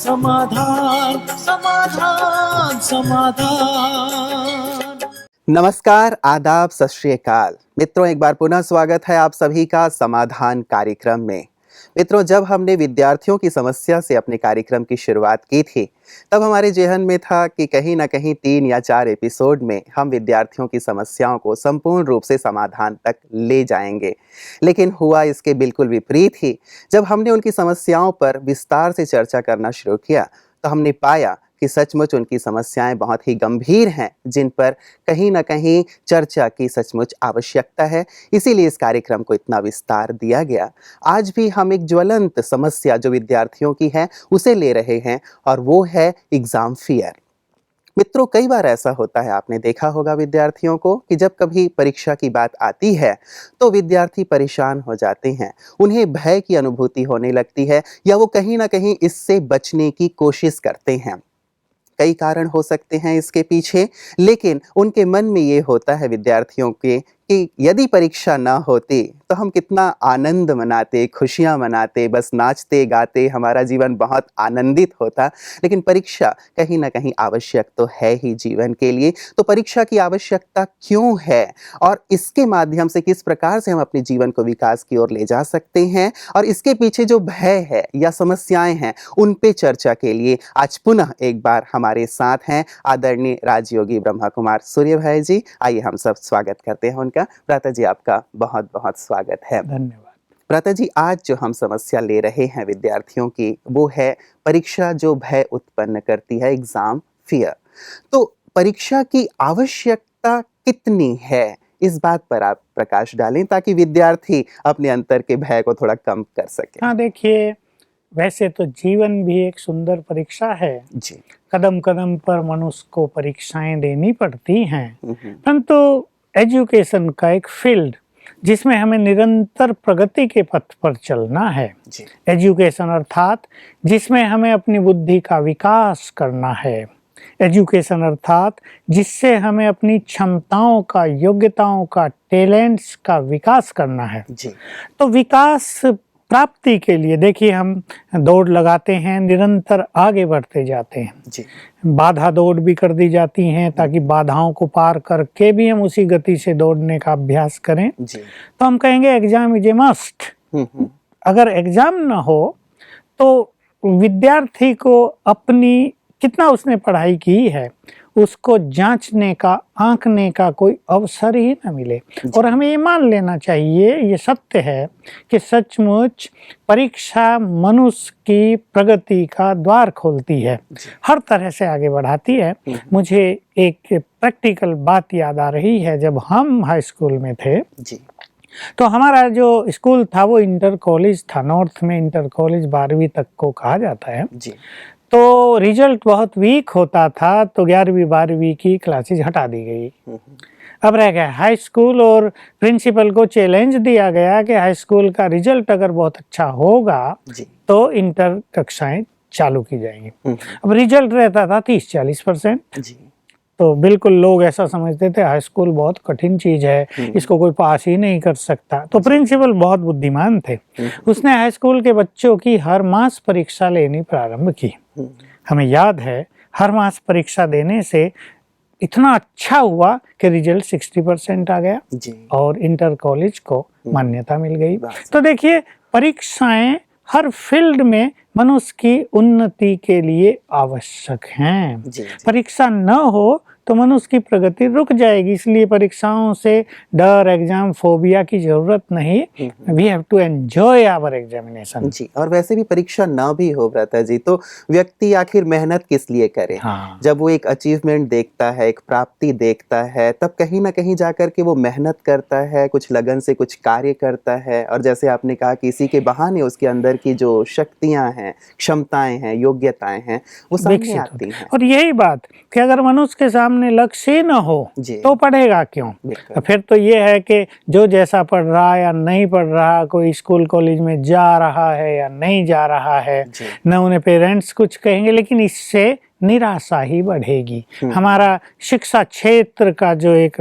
समाधान समाधान समाधान। नमस्कार, आदाब, सत श्री अकाल। मित्रों, एक बार पुनः स्वागत है आप सभी का समाधान कार्यक्रम में। मित्रों, जब हमने विद्यार्थियों की समस्या से अपने कार्यक्रम की शुरुआत की थी, तब हमारे जेहन में था कि कहीं ना कहीं 3 या 4 एपिसोड में हम विद्यार्थियों की समस्याओं को संपूर्ण रूप से समाधान तक ले जाएंगे। लेकिन हुआ इसके बिल्कुल विपरीत ही। जब हमने उनकी समस्याओं पर विस्तार से चर्चा करना शुरू किया, तो हमने पाया कि सचमुच उनकी समस्याएं बहुत ही गंभीर हैं, जिन पर कहीं ना कहीं चर्चा की सचमुच आवश्यकता है। इसीलिए इस कार्यक्रम को इतना विस्तार दिया गया। आज भी हम एक ज्वलंत समस्या जो विद्यार्थियों की है उसे ले रहे हैं, और वो है एग्जाम फियर। मित्रों, कई बार ऐसा होता है, आपने देखा होगा विद्यार्थियों को, कि जब कभी परीक्षा की बात आती है तो विद्यार्थी परेशान हो जाते हैं। उन्हें भय की अनुभूति होने लगती है, या वो कहीं ना कहीं इससे बचने की कोशिश करते हैं। कई कारण हो सकते हैं इसके पीछे, लेकिन उनके मन में ये होता है विद्यार्थियों के कि यदि परीक्षा ना होती तो हम कितना आनंद मनाते, खुशियां मनाते, बस नाचते गाते, हमारा जीवन बहुत आनंदित होता। लेकिन परीक्षा कहीं ना कहीं आवश्यक तो है ही जीवन के लिए। तो परीक्षा की आवश्यकता क्यों है, और इसके माध्यम से किस प्रकार से हम अपने जीवन को विकास की ओर ले जा सकते हैं, और इसके पीछे जो भय है या समस्याएं हैं, उन पे चर्चा के लिए आज पुनः एक बार हमारे साथ हैं आदरणीय राजयोगी ब्रह्मा कुमार सूर्य भाई जी। आइए हम सब स्वागत करते हैं उनका। भ्राता जी, आपका बहुत बहुत स्वागत है। धन्यवाद। भ्राता जी, आज जो हम समस्या ले रहे हैं विद्यार्थियों की, वो है परीक्षा जो भय उत्पन्न करती है, एग्जाम फियर। तो परीक्षा की आवश्यकता कितनी है, इस बात पर आप प्रकाश डालें ताकि विद्यार्थी अपने अंतर के भय को थोड़ा कम कर सके। हाँ, देखिए, वैसे तो जीवन भी एक सुंदर परीक्षा है। जी। कदम कदम पर मनुष्य को परीक्षाएं देनी पड़ती हैं, हम्म। परंतु एजुकेशन का एक फील्ड जिसमें हमें निरंतर प्रगति के पथ पर चलना है। जी। एजुकेशन अर्थात जिसमें हमें अपनी बुद्धि का विकास करना है। एजुकेशन अर्थात जिससे हमें अपनी क्षमताओं का, योग्यताओं का, टैलेंट्स का विकास करना है। जी। तो विकास प्राप्ति के लिए देखिए, हम दौड़ लगाते हैं, निरंतर आगे बढ़ते जाते हैं। जी। बाधा दौड़ भी कर दी जाती हैं ताकि बाधाओं को पार करके भी हम उसी गति से दौड़ने का अभ्यास करें। जी। तो हम कहेंगे एग्जाम इज ए मस्ट। अगर एग्जाम ना हो तो विद्यार्थी को अपनी कितना उसने पढ़ाई की है उसको जांचने का, आंकने का कोई अवसर ही न मिले। और हमें ये मान लेना चाहिए, ये सत्य है कि सचमुच परीक्षा मनुष्य की प्रगति का द्वार खोलती है, हर तरह से आगे बढ़ाती है। मुझे एक प्रैक्टिकल बात याद आ रही है। जब हम हाई स्कूल में थे जी। तो हमारा जो स्कूल था वो इंटर कॉलेज था। नॉर्थ में इंटर कॉलेज 12वीं तक को कहा जाता है। जी। तो रिजल्ट बहुत वीक होता था, तो 11वीं 12वीं की क्लासेज हटा दी गई। अब रह गया हाई स्कूल, और प्रिंसिपल को चैलेंज दिया गया कि हाई स्कूल का रिजल्ट अगर बहुत अच्छा होगा तो इंटर कक्षाएं चालू की जाएंगी। अब रिजल्ट रहता था 30-40%। तो बिल्कुल लोग ऐसा समझते थे हाई स्कूल बहुत कठिन चीज है, इसको कोई पास ही नहीं कर सकता। तो प्रिंसिपल बहुत बुद्धिमान थे, उसने हाई स्कूल के बच्चों की हर मास परीक्षा लेनी प्रारंभ की। हमें याद है, हर मास परीक्षा देने से इतना अच्छा हुआ कि रिजल्ट 60% आ गया और इंटर कॉलेज को मान्यता मिल गई। तो देखिए, परीक्षाएं हर फील्ड में मनुष्य की उन्नति के लिए आवश्यक हैं। परीक्षा न हो तो मनुष्य की प्रगति रुक जाएगी। इसलिए परीक्षाओं से डर, एग्जाम फोबिया की जरूरत नहीं। We have to enjoy our examination. जी। और वैसे भी परीक्षा ना भी हो भ्राता जी, तो व्यक्ति आखिर मेहनत किस लिए करे? जब वो एक अचीवमेंट देखता है, एक प्राप्ति देखता है, तब कहीं ना कहीं जाकर के वो मेहनत करता है, कुछ लगन से कुछ कार्य करता है। और जैसे आपने कहा कि इसी के बहाने उसके अंदर की जो शक्तियां हैं, क्षमताएं हैं, योग्यताएं हैं, वो सामने आती हैं। और यही बात कि अगर मनुष्य के सामने लक्ष्य ही न हो तो पढ़ेगा क्यों? फिर तो ये है कि जो जैसा पढ़ रहा या नहीं पढ़ रहा, कोई स्कूल कॉलेज में जा रहा है या नहीं जा रहा है, न उन्हें पेरेंट्स कुछ कहेंगे, लेकिन इससे निराशा ही बढ़ेगी। हमारा शिक्षा क्षेत्र का जो एक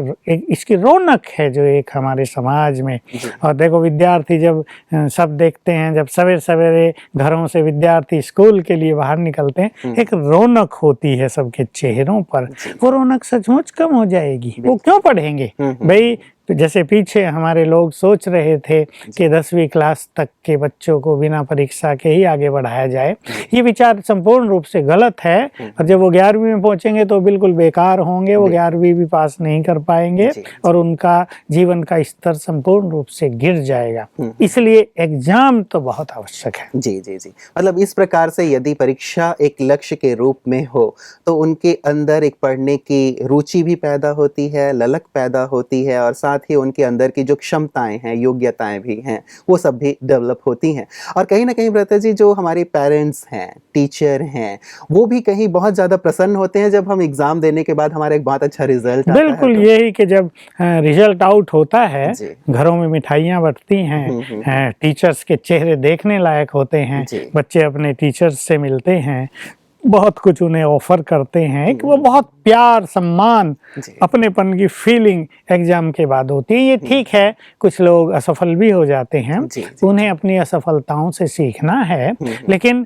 इसकी रौनक है जो एक हमारे समाज में, और देखो विद्यार्थी जब सब देखते हैं, जब सवेरे सवेरे घरों से विद्यार्थी स्कूल के लिए बाहर निकलते हैं, एक रौनक होती है सबके चेहरों पर, वो रौनक सचमुच कम हो जाएगी। वो क्यों पढ़ेंगे भाई? तो जैसे पीछे हमारे लोग सोच रहे थे कि 10वीं क्लास तक के बच्चों को बिना परीक्षा के ही आगे बढ़ाया जाए, ये विचार संपूर्ण रूप से गलत है। और जब वो 11वीं में पहुंचेंगे तो बिल्कुल बेकार होंगे, वो 11वीं भी पास नहीं कर पाएंगे और उनका जीवन का स्तर संपूर्ण रूप से गिर जाएगा। इसलिए एग्जाम तो बहुत आवश्यक है। जी जी जी, मतलब इस प्रकार से यदि परीक्षा एक लक्ष्य के रूप में हो तो उनके अंदर एक पढ़ने की रुचि भी पैदा होती है, ललक पैदा होती है, और साथ ही उनके अंदर की जो क्षमताएं हैं, योग्यताएं भी हैं, वो सब भी डेवलप होती हैं। और कहीं ना कहीं ब्रता जी, जो हमारे पेरेंट्स हैं, टीचर हैं, वो भी कहीं बहुत ज़्यादा प्रसन्न होते हैं जब हम एग्ज़ाम देने के बाद हमारा एक बहुत अच्छा रिजल्ट आता है। बिल्कुल यही कि जब रिजल्ट आउट होता है, घरों में मिठाइयाँ बंटती हैं, टीचर्स के चेहरे देखने लायक होते हैं, बच्चे अपने टीचर्स से मिलते हैं, बहुत कुछ उन्हें ऑफर करते हैं, एक वो बहुत प्यार, सम्मान, अपनेपन की फीलिंग एग्जाम के बाद होती है। ये ठीक है, कुछ लोग असफल भी हो जाते हैं, उन्हें अपनी असफलताओं से सीखना है, लेकिन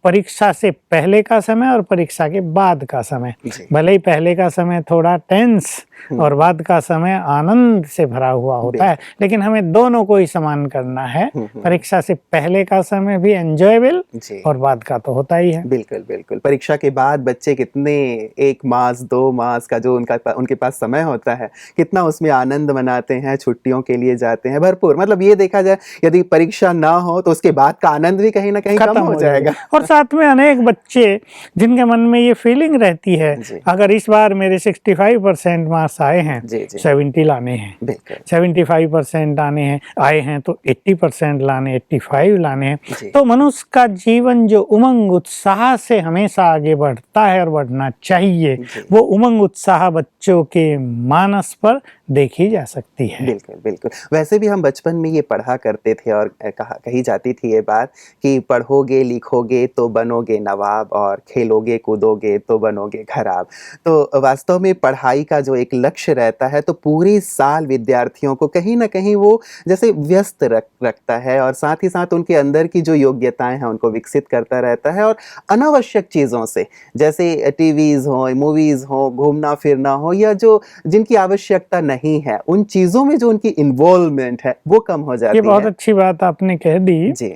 परीक्षा से पहले का समय और परीक्षा के बाद का समय, भले ही पहले का समय थोड़ा टेंस और बाद का समय आनंद से भरा हुआ होता है, लेकिन हमें दोनों को ही समान करना है। परीक्षा से पहले का समय भी एंजॉयबल और बाद का तो होता ही है। बिल्कुल बिल्कुल। परीक्षा के बाद बच्चे कितने 1 मास 2 मास का जो उनके पास समय होता है, कितना उसमें आनंद मनाते हैं, छुट्टियों के लिए जाते हैं भरपूर। मतलब ये देखा जाए, यदि परीक्षा ना हो तो उसके बाद का आनंद भी कहीं ना कहीं कम हो जाएगा। और साथ में अनेक बच्चे जिनके मन में ये फीलिंग रहती है, अगर इस बार मेरे 65% मार्क्स आए हैं, 70 लाने हैं, 75% आए हैं तो 80% लाने, 85 लाने हैं, तो मनुष्य का जीवन जो उमंग उत्साह से हमेशा आगे बढ़ता है और बढ़ना चाहिए, वो उमंग उत्साह बच्चों के मानस पर देखी जा सकती है। बिल्कुल बिल्कुल। वैसे भी हम बचपन में ये पढ़ा करते थे और कही जाती थी ये बात कि पढ़ोगे लिखोगे तो बनोगे नवाब और खेलोगे कूदोगे तो बनोगे खराब। तो वास्तव में पढ़ाई का जो एक लक्ष्य रहता है, तो पूरे साल विद्यार्थियों को कहीं ना कहीं वो जैसे व्यस्त रखता है, और साथ ही साथ उनके अंदर की जो योग्यताएं हैं उनको विकसित करता रहता है। और अनावश्यक चीज़ों से, जैसे टीवीज़ हो, मूवीज़ हो, घूमना फिरना हो, या जो जिनकी आवश्यकता नहीं है, उन चीज़ों में जो उनकी इन्वॉल्वमेंट है वो कम हो जाती है। ये बहुत अच्छी बात आपने कह दी जी।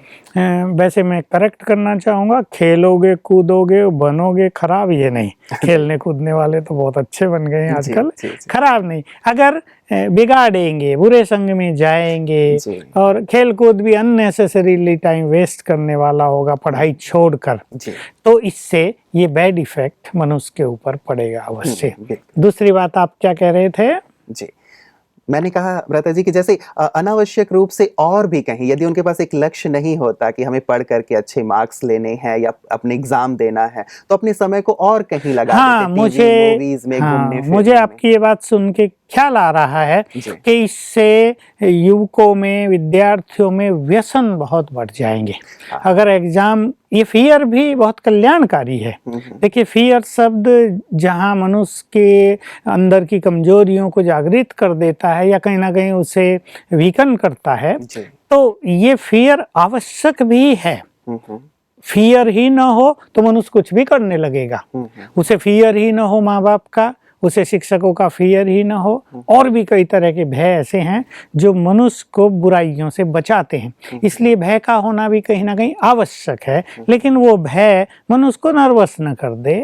वैसे मैं करेक्ट करना चाहूँगा, खेलोगे कूदोगे बनोगे खराब, ये नहीं। खेलने कूदने वाले तो बहुत अच्छे बन गए हैं आजकल, खराब नहीं। अगर बिगाड़ेंगे, बुरे संग में जाएंगे और खेल कूद भी अननेसेसरीली टाइम वेस्ट करने वाला होगा पढ़ाई छोड़कर, तो इससे ये बैड इफेक्ट मनुष्य के ऊपर पड़ेगा अवश्य। दूसरी बात आप क्या कह रहे थे? जी, मैंने कहा भ्राता जी कि जैसे अनावश्यक रूप से और भी कहीं यदि उनके पास एक लक्ष्य नहीं होता कि हमें पढ़ करके अच्छे मार्क्स लेने हैं या अपने एग्जाम देना है, तो अपने समय को और कहीं लगा देते, टीवी, मूवीज में, घूमने फिरने। मुझे आपकी ये बात सुन के ख्याल आ रहा है कि इससे युवकों में, विद्यार्थियों में व्यसन बहुत बढ़ जाएंगे। अगर एग्जाम, ये फियर भी बहुत कल्याणकारी है। देखिए, फियर शब्द जहाँ मनुष्य के अंदर की कमजोरियों को जागृत कर देता है या कहीं ना कहीं उसे वीकन करता है, तो ये फियर आवश्यक भी है। फियर ही ना हो तो मनुष्य कुछ भी करने लगेगा। उसे फियर ही ना हो माँ बाप का, उसे शिक्षकों का फियर ही ना हो, और भी कई तरह के भय ऐसे हैं जो मनुष्य को बुराइयों से बचाते हैं। इसलिए भय का होना भी कहीं ना कहीं आवश्यक है, लेकिन वो भय मनुष्य को नर्वस न कर दे,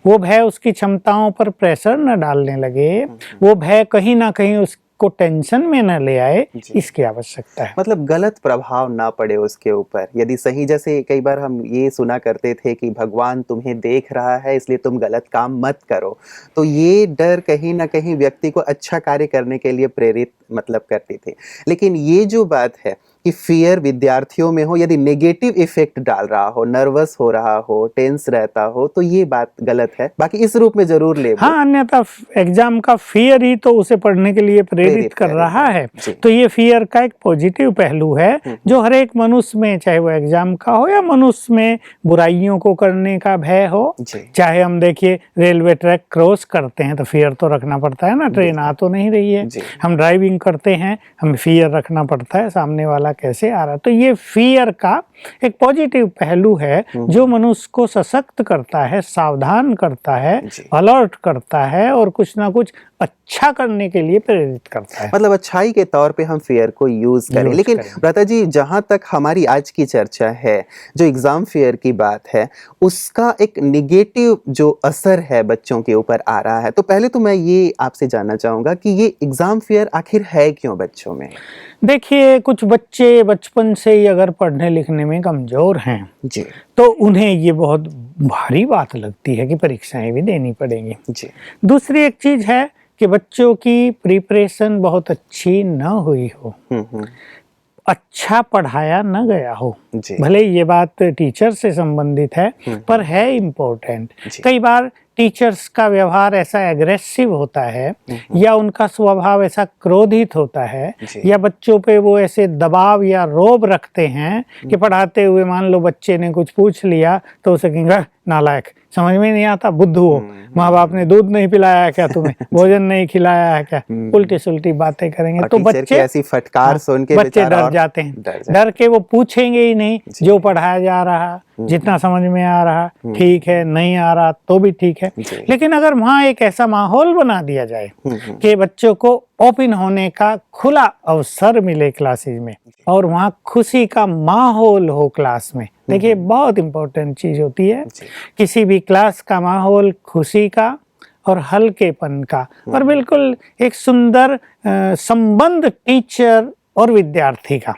वो भय उसकी क्षमताओं पर प्रेशर न डालने लगे, वो भय कहीं ना कहीं उस को टेंशन में न ले आए, इसकी आवश्यकता है। मतलब गलत प्रभाव ना पड़े उसके ऊपर। यदि सही, जैसे कई बार हम ये सुना करते थे कि भगवान तुम्हें देख रहा है इसलिए तुम गलत काम मत करो, तो ये डर कहीं ना कहीं व्यक्ति को अच्छा कार्य करने के लिए प्रेरित मतलब करते थे। लेकिन ये जो बात है कि फियर विद्यार्थियों में हो, यदि नेगेटिव इफेक्ट डाल रहा हो, नर्वस हो रहा हो, टेंस रहता हो, तो ये बात गलत है। बाकी इस रूप में जरूर ले हाँ, अन्यथा एग्जाम का फियर ही तो उसे पढ़ने के लिए प्रेरित कर रहा है। तो ये फियर का एक पॉजिटिव पहलू है जो हर एक मनुष्य में, चाहे वो एग्जाम का हो या मनुष्य में बुराइयों को करने का भय हो। चाहे हम देखिए रेलवे ट्रैक क्रॉस करते हैं तो फियर तो रखना पड़ता है ना, ट्रेन आ तो नहीं रही है। हम ड्राइविंग करते हैं, हमें फियर रखना पड़ता है सामने वाला कैसे आ रहा है। तो ये फियर का एक पॉजिटिव पहलू है जो मनुष्य को सशक्त करता है, सावधान करता है, अलर्ट करता है और कुछ ना कुछ अच्छा करने के लिए प्रेरित करता है। मतलब अच्छाई के तौर पे हम फियर को यूज करें। लेकिन भ्राता जी, जहां तक हमारी आज की चर्चा है, जो एग्जाम फियर की बात है, उसका एक निगेटिव जो असर है बच्चों के ऊपर आ रहा है, तो पहले तो मैं ये आपसे जानना चाहूंगा कि ये एग्जाम फियर आखिर है क्यों बच्चों में? देखिए, कुछ बच्चे बचपन से ही अगर पढ़ने लिखने में कमजोर हैं जी, तो उन्हें ये बहुत भारी बात लगती है कि परीक्षाएं भी देनी पड़ेंगी। जी, दूसरी एक चीज है कि बच्चों की प्रिपरेशन बहुत अच्छी न हुई हो, अच्छा पढ़ाया न गया हो। भले ये बात टीचर से संबंधित है पर है इम्पोर्टेंट। कई बार टीचर्स का व्यवहार ऐसा एग्रेसिव होता है या उनका स्वभाव ऐसा क्रोधित होता है या बच्चों पे वो ऐसे दबाव या रोब रखते हैं कि पढ़ाते हुए मान लो बच्चे ने कुछ पूछ लिया तो उसे कहेंगे नालायक, समझ में नहीं आता, बुद्धू हो, माँ बाप ने दूध नहीं पिलाया है क्या, तुम्हें भोजन नहीं खिलाया है क्या, उल्टी सुल्टी बातें करेंगे। तो बच्चे ऐसी फटकार सुन के बच्चे डर जाते हैं, डर के वो पूछेंगे ही नहीं जो पढ़ाया जा रहा, जितना समझ में आ रहा ठीक है, नहीं आ रहा तो भी ठीक है। लेकिन अगर वहाँ एक ऐसा माहौल बना दिया जाए कि बच्चों को ओपन होने का खुला अवसर मिले क्लासेज में और वहाँ खुशी का माहौल हो क्लास में, देखिए बहुत इंपॉर्टेंट चीज होती है किसी भी क्लास का माहौल खुशी का और हल्केपन का और बिल्कुल एक सुंदर संबंध टीचर और विद्यार्थी का।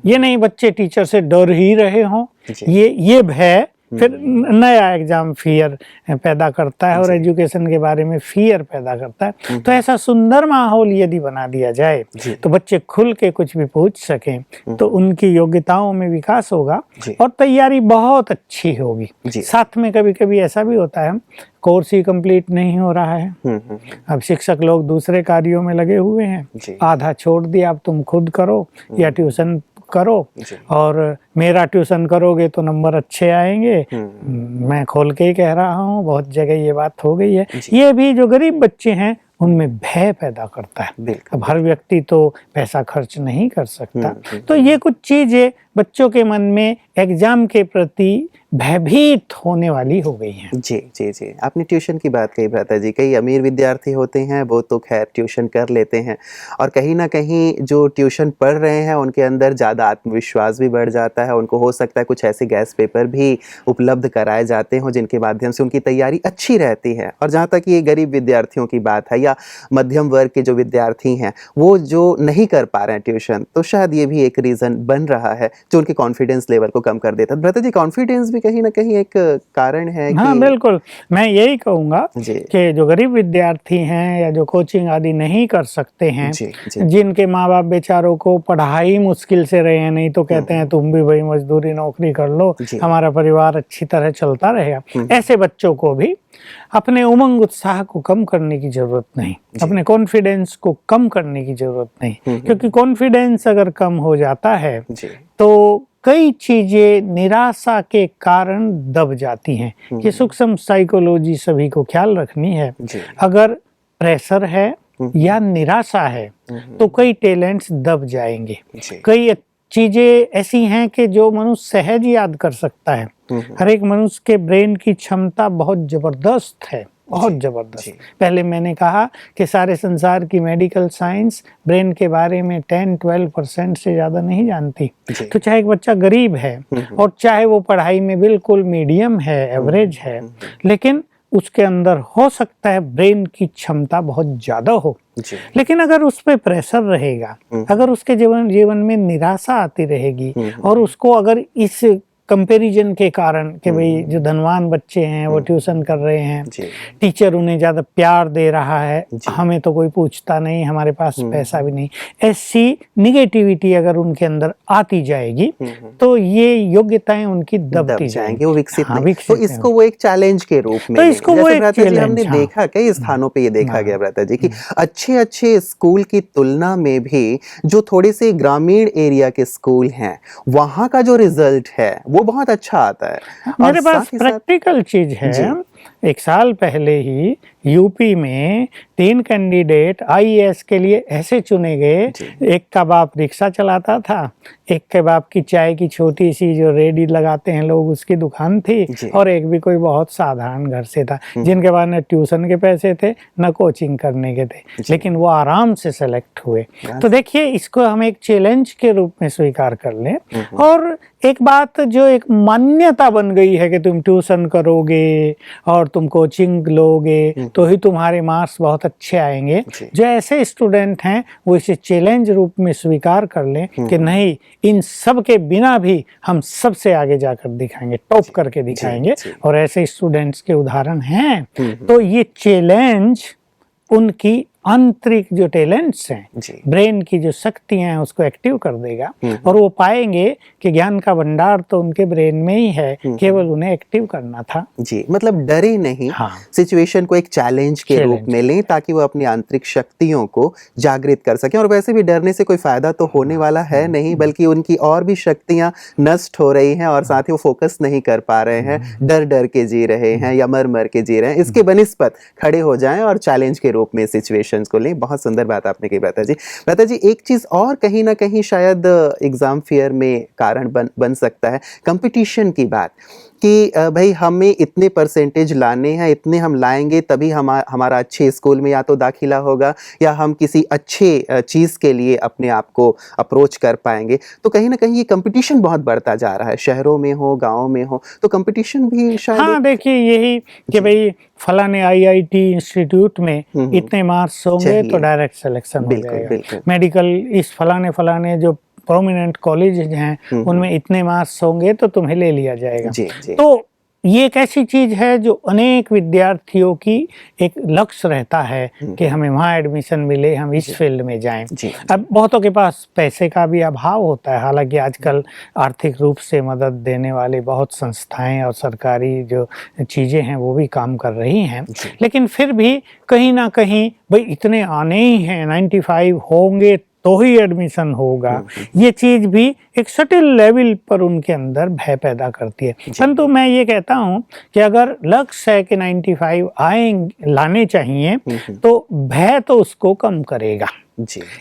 ये नहीं बच्चे टीचर से डर ही रहे हों, ये भय फिर नया एग्जाम फियर पैदा करता है और एजुकेशन के बारे में फियर पैदा करता है। तो ऐसा सुंदर माहौल यदि बना दिया जाए तो बच्चे खुल के कुछ भी पूछ सकें तो उनकी योग्यताओं में विकास होगा और तैयारी बहुत अच्छी होगी। साथ में कभी कभी ऐसा भी होता है कोर्स ही कंप्लीट नहीं हो रहा है, अब शिक्षक लोग दूसरे कार्यों में लगे हुए हैं, आधा छोड़ दिया, अब तुम खुद करो या ट्यूशन करो और मेरा ट्यूशन करोगे तो नंबर अच्छे आएंगे। मैं खोल के ही कह रहा हूँ, बहुत जगह ये बात हो गई है। ये भी जो गरीब बच्चे हैं उनमें भय पैदा करता है। अब हर व्यक्ति तो पैसा खर्च नहीं कर सकता, तो ये कुछ चीजें बच्चों के मन में एग्जाम के प्रति भयभीत होने वाली हो गई हैं। जी जी जी, आपने ट्यूशन की बात कही भ्राता जी। कई अमीर विद्यार्थी होते हैं वो तो खैर ट्यूशन कर लेते हैं और कहीं ना कहीं जो ट्यूशन पढ़ रहे हैं उनके अंदर ज़्यादा आत्मविश्वास भी बढ़ जाता है। उनको हो सकता है कुछ ऐसे गैस पेपर भी उपलब्ध कराए जाते हों जिनके माध्यम से उनकी तैयारी अच्छी रहती है। और जहाँ तक ये गरीब विद्यार्थियों की बात है या मध्यम वर्ग के जो विद्यार्थी हैं वो जो नहीं कर पा रहे हैं ट्यूशन, तो शायद ये भी एक रीज़न बन रहा है जो उनके कॉन्फिडेंस लेवल को कम कर देता है। भ्राता जी, कॉन्फिडेंस भी कहीं ना कहीं एक कारण है? हाँ बिल्कुल, मैं यही कहूँगा कि जो गरीब विद्यार्थी हैं या जो कोचिंग आदि नहीं कर सकते हैं, जिनके माँ बाप बेचारों को पढ़ाई मुश्किल से रहे हैं, नहीं तो कहते हैं तुम भी भाई मजदूरी नौकरी कर लो, हमारा परिवार अच्छी तरह चलता रहेगा, ऐसे बच्चों को भी अपने उमंग उत्साह को कम करने की जरूरत नहीं, अपने कॉन्फिडेंस को कम करने की जरूरत नहीं, क्योंकि कॉन्फिडेंस अगर कम हो जाता है तो कई चीजें निराशा के कारण दब जाती हैं। ये सूक्ष्म साइकोलॉजी सभी को ख्याल रखनी है। अगर प्रेशर है या निराशा है तो कई टैलेंट्स दब जाएंगे। कई चीजें ऐसी हैं कि जो मनुष्य सहज याद कर सकता है। हर एक मनुष्य के ब्रेन की क्षमता बहुत जबरदस्त है, बहुत जबरदस्त। पहले मैंने कहा कि सारे संसार की मेडिकल साइंस ब्रेन के बारे में 10-12% से ज्यादा नहीं जानती। तो चाहे एक बच्चा गरीब है और चाहे वो पढ़ाई में बिल्कुल मीडियम है, एवरेज है, लेकिन उसके अंदर हो सकता है ब्रेन की क्षमता बहुत ज्यादा हो। लेकिन अगर उस पर प्रेशर रहेगा, अगर उसके जीवन में निराशा आती रहेगी और उसको अगर इस कंपैरिजन के कारण कि भाई जो धनवान बच्चे हैं वो ट्यूशन कर रहे हैं, टीचर उन्हें ज़्यादा प्यार दे रहा है, हमें तो कोई पूछता नहीं, हमारे पास पैसा भी नहीं, ऐसी निगेटिविटी अगर उनके अंदर आती जाएगी तो ये योग्यताएं उनकी दबती जाएंगी, वो विकसित नहीं। तो इसको वो एक चैलेंज के रूप में, तो इसको वो एक चैलेंज, हमने देखा कई स्थानों पे ये देखा गया भ्राता जी कि अच्छे स्कूल की तुलना में भी जो थोड़े से ग्रामीण एरिया के स्कूल हैं वहाँ का जो रिजल्ट है वो बहुत अच्छा आता है। मेरे पास प्रैक्टिकल चीज है, एक साल पहले ही यूपी में 3 कैंडिडेट आईएएस के लिए ऐसे चुने गए, एक का बाप रिक्शा चलाता था, एक के बाप की चाय की छोटी सी जो रेडी लगाते हैं लोग उसकी दुकान थी, और एक भी कोई बहुत साधारण घर से था, जिनके पास न ट्यूशन के पैसे थे न कोचिंग करने के थे, लेकिन वो आराम से सेलेक्ट हुए। तो देखिए इसको हम एक चैलेंज के रूप में स्वीकार कर लें, और एक बात जो एक मान्यता बन गई है कि तुम ट्यूशन करोगे और तुम कोचिंग लोगे तो ही तुम्हारे मार्क्स बहुत अच्छे आएंगे। जो ऐसे स्टूडेंट हैं वो इसे चैलेंज रूप में स्वीकार कर लें कि नहीं, इन सब के बिना भी हम सबसे आगे जाकर दिखाएंगे, टॉप करके दिखाएंगे, और ऐसे स्टूडेंट्स के उदाहरण हैं। तो ये चैलेंज उनकी आंतरिक जो टैलेंट्स हैं, ब्रेन की जो शक्तियां हैं उसको एक्टिव कर देगा, और वो पाएंगे कि ज्ञान का भंडार तो उनके ब्रेन में ही है, केवल उन्हें एक्टिव करना था। जी, मतलब डरे नहीं, सिचुएशन को एक चैलेंज के रूप में लें ताकि वो अपनी आंतरिक शक्तियों को जागृत कर सकें। और वैसे भी डरने से कोई फायदा तो होने वाला है नहीं, बल्कि उनकी और भी शक्तियां नष्ट हो रही हैं और साथ ही वो फोकस नहीं कर पा रहे हैं, डर के जी रहे हैं या मर के जी रहे हैं। इसके बनिस्पत खड़े हो जाएं और चैलेंज के रूप में सिचुएशन को लें। बहुत सुंदर बात आपने कही भ्राता जी। भ्राता जी, एक चीज और कहीं ना कहीं शायद एग्जाम फेयर में कारण बन सकता है, कंपटीशन की बात, कि भाई हमें इतने परसेंटेज लाने हैं, इतने हम लाएंगे तभी हमारा अच्छे स्कूल में या तो दाखिला होगा या हम किसी अच्छे चीज़ के लिए अपने आप को अप्रोच कर पाएंगे। तो कहीं ना कहीं ये कंपटीशन बहुत बढ़ता जा रहा है, शहरों में हो, गाँव में हो, तो कंपटीशन भी शायद। हाँ, देखिए यही कि भाई फलाने आईआईटी इंस्टीट्यूट में इतने मार्क्स होंगे तो डायरेक्ट सिलेक्शन हो जाएगा, मेडिकल इस फलाने जो प्रोमिनेंट कॉलेज हैं उनमें इतने मार्क्स होंगे तो तुम्हें ले लिया जाएगा। तो ये एक ऐसी चीज है जो अनेक विद्यार्थियों की एक लक्ष्य रहता है कि हमें वहाँ एडमिशन मिले, हम इस फील्ड में जाएं। अब बहुतों के पास पैसे का भी अभाव होता है, हालांकि आजकल आर्थिक रूप से मदद देने वाली बहुत संस्थाएं और सरकारी जो चीज़ें हैं वो भी काम कर रही हैं, लेकिन फिर भी कहीं ना कहीं भाई इतने आने ही हैं, 95 होंगे तो ही एडमिशन होगा, ये चीज भी एक सटिल लेवल पर उनके अंदर भय पैदा करती है। परंतु मैं ये कहता हूँ कि अगर लक्ष्य है कि 95 आएंगे लाने चाहिए तो भय तो उसको कम करेगा।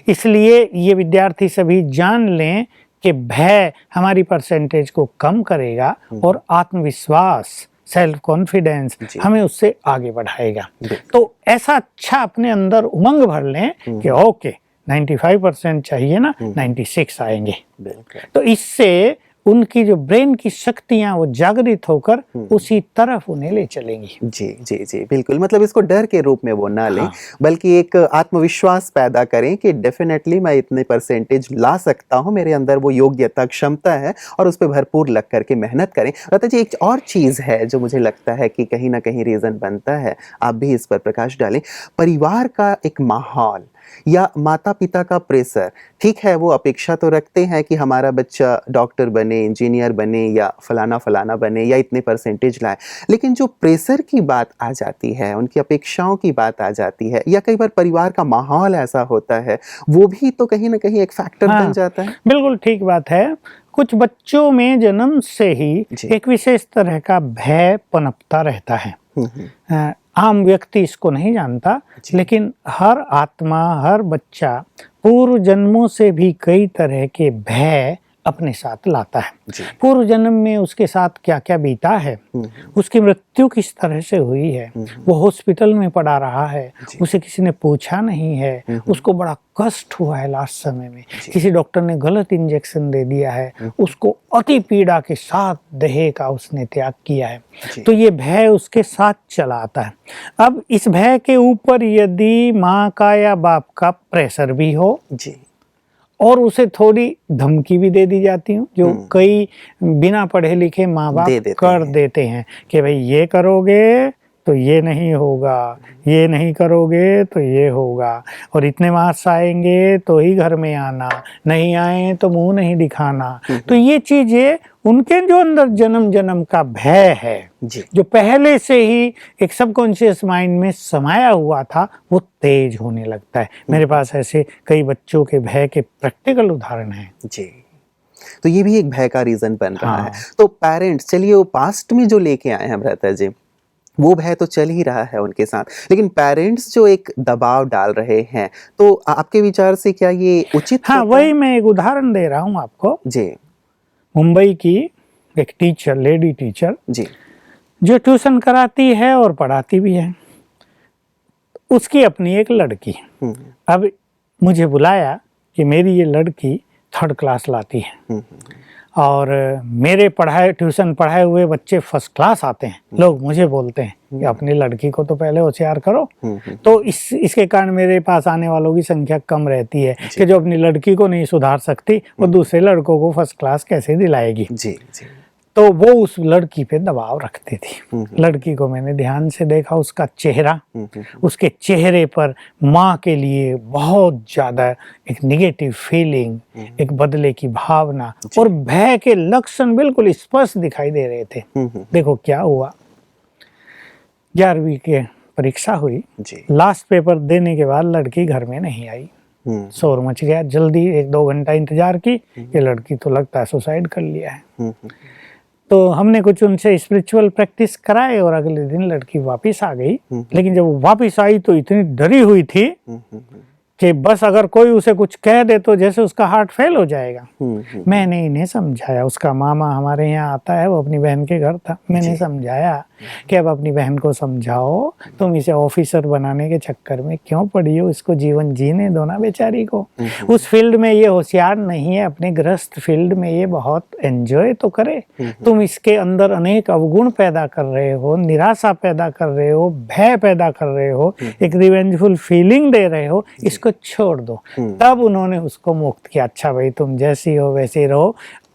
इसलिए ये विद्यार्थी सभी जान लें कि भय हमारी परसेंटेज को कम करेगा और आत्मविश्वास, सेल्फ कॉन्फिडेंस हमें उससे आगे बढ़ाएगा। तो ऐसा अच्छा अपने अंदर उमंग भर लें कि ओके 95% चाहिए ना, 96 आएंगे। तो इससे उनकी जो ब्रेन की शक्तियां वो जागृत होकर उसी तरफ उन्हें ले चलेंगी। जी बिल्कुल, मतलब इसको डर के रूप में वो ना लें, बल्कि एक आत्मविश्वास पैदा करें कि डेफिनेटली मैं इतने परसेंटेज ला सकता हूं, मेरे अंदर वो योग्यता, क्षमता है, और उस पर भरपूर लग करके मेहनत करें। भ्राता जी, एक और चीज़ है जो मुझे लगता है कि कहीं ना कहीं रीज़न बनता है, आप भी इस पर प्रकाश डालें। परिवार का एक माहौल या माता पिता का प्रेशर, ठीक है वो अपेक्षा तो रखते हैं कि हमारा बच्चा डॉक्टर बने, इंजीनियर बने या फलाना बने या इतने परसेंटेज लाए, लेकिन जो प्रेशर की बात आ जाती है, उनकी अपेक्षाओं की बात आ जाती है, या कई बार परिवार का माहौल ऐसा होता है, वो भी तो कहीं ना कहीं एक फैक्टर बन जाता है। बिल्कुल ठीक बात है। कुछ बच्चों में जन्म से ही एक विशेष तरह का भय पनपता रहता है। आम व्यक्ति इसको नहीं जानता, लेकिन हर आत्मा, हर बच्चा पूर्व जन्मों से भी कई तरह के भय अपने साथ लाता है। पूर्व जन्म में उसके साथ क्या क्या बीता है, उसकी मृत्यु किस तरह से हुई है, वो हॉस्पिटल में पड़ा रहा है, उसे किसी ने पूछा नहीं है, उसको बड़ा कष्ट हुआ है लास्ट समय में, किसी डॉक्टर ने गलत इंजेक्शन दे दिया है, उसको अति पीड़ा के साथ देह का उसने त्याग किया है, तो ये भय उसके साथ चला आता है। अब इस भय के ऊपर यदि माँ का या बाप का प्रेशर भी हो और उसे थोड़ी धमकी भी दे दी जाती हूँ, जो कई बिना पढ़े लिखे माँ बाप कर देते हैं कि भाई ये करोगे तो ये नहीं होगा, ये नहीं करोगे तो ये होगा, और इतने मार्क्स आएंगे तो ही घर में आना, नहीं आए तो मुंह नहीं दिखाना। तो ये चीजें उनके जो अंदर जन्म जन्म का भय है, जो पहले से ही एक सबकॉन्शियस माइंड में समाया हुआ था, वो तेज होने लगता है। मेरे पास ऐसे कई बच्चों के भय के प्रैक्टिकल उदाहरण हैं जी। तो ये भी एक भय का रीजन बन रहा है। तो पेरेंट्स, चलिए वो पास्ट में जो लेके आए हैं भ्राता जी, वो भय तो चल ही रहा है उनके साथ, लेकिन पेरेंट्स जो एक दबाव डाल रहे हैं, तो आपके विचार से क्या ये उचित? हाँ, वही मैं एक उदाहरण दे रहा हूँ आपको जी। मुंबई की एक टीचर, लेडी टीचर जी, जो ट्यूशन कराती है और पढ़ाती भी है, उसकी अपनी एक लड़की। अब मुझे बुलाया कि मेरी ये लड़की 3rd क्लास लाती है और मेरे ट्यूशन पढ़ाए हुए बच्चे 1st क्लास आते हैं। लोग मुझे बोलते हैं कि अपनी लड़की को तो पहले होशियार करो। तो इसके कारण मेरे पास आने वालों की संख्या कम रहती है कि जो अपनी लड़की को नहीं सुधार सकती, वो दूसरे लड़कों को 1st क्लास कैसे दिलाएगी। जी जी। तो वो उस लड़की पे दबाव रखती थी। लड़की को मैंने ध्यान से देखा, उसका चेहरा, उसके चेहरे पर माँ के लिए बहुत ज्यादा एक निगेटिव फीलिंग, एक बदले की भावना और भय के लक्षण बिल्कुल स्पष्ट दिखाई दे रहे थे। देखो क्या हुआ, 11वीं के परीक्षा हुई, लास्ट पेपर देने के बाद लड़की घर में नहीं आई। शोर मच गया, जल्दी 1-2 घंटा इंतजार की, ये लड़की तो लगता है सुसाइड कर लिया है। तो हमने कुछ उनसे स्पिरिचुअल प्रैक्टिस कराए और अगले दिन लड़की वापस आ गई। लेकिन जब वो वापस आई तो इतनी डरी हुई थी कि बस अगर कोई उसे कुछ कह दे तो जैसे उसका हार्ट फेल हो जाएगा। मैंने इन्हें समझाया, उसका मामा हमारे यहाँ आता है, वो अपनी बहन के घर था। मैंने समझाया कि अब अपनी बहन को समझाओ, तुम इसे ऑफिसर बनाने के चक्कर में क्यों पड़ी हो, इसको जीवन जीने दो ना बेचारी को। उस फील्ड में ये होशियार नहीं है, अपने गृहस्थ फील्ड में ये बहुत एंजॉय तो करे। तुम इसके अंदर अनेक अवगुण पैदा कर रहे हो, निराशा पैदा कर रहे हो, भय पैदा कर रहे हो, एक रिवेंजफुल फीलिंग दे रहे हो, इसको छोड़ दो। तब उन्होंने उसको मुक्त किया। अच्छा भाई, तुम जैसी हो वैसे रहो,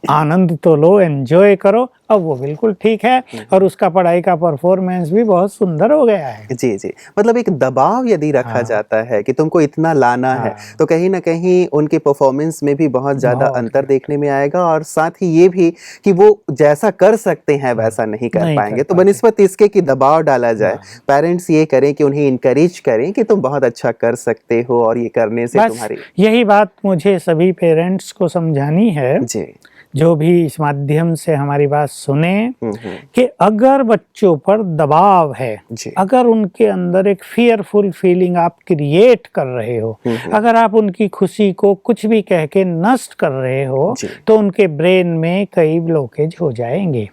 आनंद तो लो, एंजॉय करो। अब वो बिल्कुल ठीक है और उसका पढ़ाई का परफॉर्मेंस भी बहुत सुंदर हो गया है। जी जी। मतलब एक दबाव यदि रखा जाता है कि तुमको इतना लाना है, तो कहीं ना कहीं उनके परफॉर्मेंस में भी बहुत ज्यादा अंतर देखने में आएगा, और साथ ही ये भी कि वो जैसा कर सकते हैं वैसा नहीं कर पाएंगे। तो बनिस्बत इसके कि दबाव डाला जाए, पेरेंट्स ये करें कि उन्हें इनकरेज करें कि तुम बहुत अच्छा कर सकते हो और ये करने से तुम्हारी। यही बात मुझे सभी पेरेंट्स को समझानी है जी, जो भी इस माध्यम से हमारी बात सुने, कि अगर बच्चों पर दबाव है, अगर उनके अंदर एक फियरफुल फीलिंग आप क्रिएट कर रहे हो, अगर आप उनकी खुशी को कुछ भी कह के नष्ट कर रहे हो, तो उनके ब्रेन में कई ब्लॉकेज हो जाएंगे।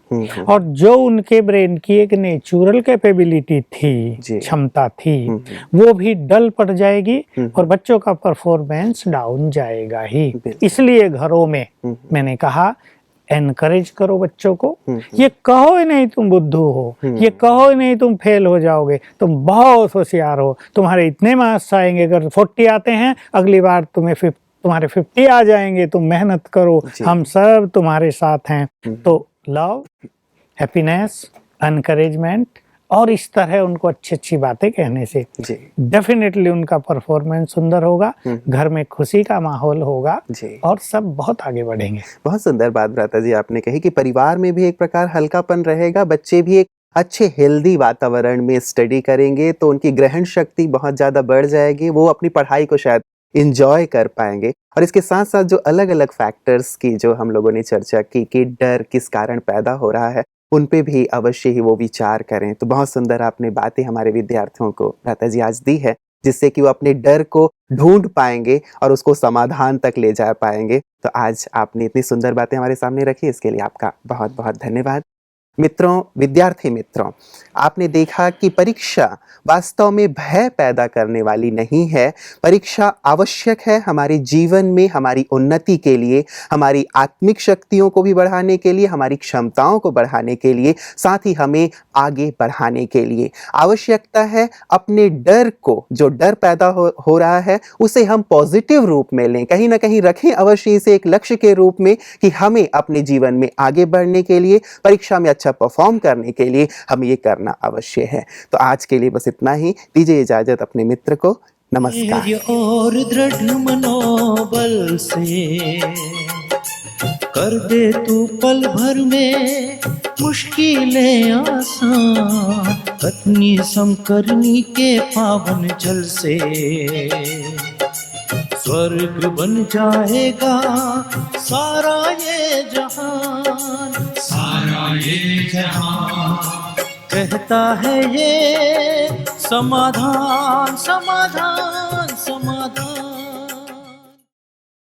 और जो उनके ब्रेन की एक नेचुरल कैपेबिलिटी थी, क्षमता थी, वो भी डल पड़ जाएगी और बच्चों का परफॉर्मेंस डाउन जाएगा ही। इसलिए घरों में मैंने कहा, एनकरेज करो बच्चों को। ये कहो ही नहीं तुम बुद्धू हो, ये कहो ही नहीं तुम फेल हो जाओगे, तुम बहुत होशियार हो, तुम्हारे इतने मार्क्स आएंगे, अगर 40 आते हैं अगली बार तुम्हारे 50 आ जाएंगे, तुम मेहनत करो, हम सब तुम्हारे साथ हैं। तो लव, हैप्पीनेस, एनकरेजमेंट और इस तरह उनको अच्छी अच्छी बातें कहने से डेफिनेटली उनका परफॉर्मेंस सुंदर होगा, घर में खुशी का माहौल होगा और सब बहुत आगे बढ़ेंगे। बहुत सुंदर बात भ्राता जी आपने कही कि परिवार में भी एक प्रकार हल्कापन रहेगा, बच्चे भी एक अच्छे हेल्दी वातावरण में स्टडी करेंगे तो उनकी ग्रहण शक्ति बहुत ज़्यादा बढ़ जाएगी, वो अपनी पढ़ाई को शायद इंजॉय कर पाएंगे। और इसके साथ साथ जो अलग अलग फैक्टर्स की जो हम लोगों ने चर्चा की कि डर किस कारण पैदा हो रहा है, उन पे भी अवश्य ही वो विचार करें। तो बहुत सुंदर आपने बातें हमारे विद्यार्थियों को भ्राता जी आज दी है, जिससे कि वो अपने डर को ढूंढ पाएंगे और उसको समाधान तक ले जा पाएंगे। तो आज आपने इतनी सुंदर बातें हमारे सामने रखी, इसके लिए आपका बहुत बहुत धन्यवाद। मित्रों, विद्यार्थी मित्रों, आपने देखा कि परीक्षा वास्तव में भय पैदा करने वाली नहीं है। परीक्षा आवश्यक है हमारे जीवन में हमारी उन्नति के लिए, हमारी आत्मिक शक्तियों को भी बढ़ाने के लिए, हमारी क्षमताओं को बढ़ाने के लिए, साथ ही हमें आगे बढ़ाने के लिए। आवश्यकता है अपने डर को, जो डर पैदा हो रहा है, उसे हम पॉजिटिव रूप में लें, कहीं ना कहीं रखें अवश्य इसे एक लक्ष्य के रूप में कि हमें अपने जीवन में आगे बढ़ने के लिए, परीक्षा में अच्छा परफॉर्म करने के लिए हमें ये करना अवश्य है। तो आज के लिए बस इतना ही। दीजिए इजाजत अपने मित्र को। नमस्कार। और दृढ़ मनोबल से कर दे तू पल भर में मुश्किलें आसान, पत्नी समकरनी के पावन जल से स्वर्ग बन जाएगा सारा ये जहान, सारा ये जहान। कहता है ये समाधान, समाधान।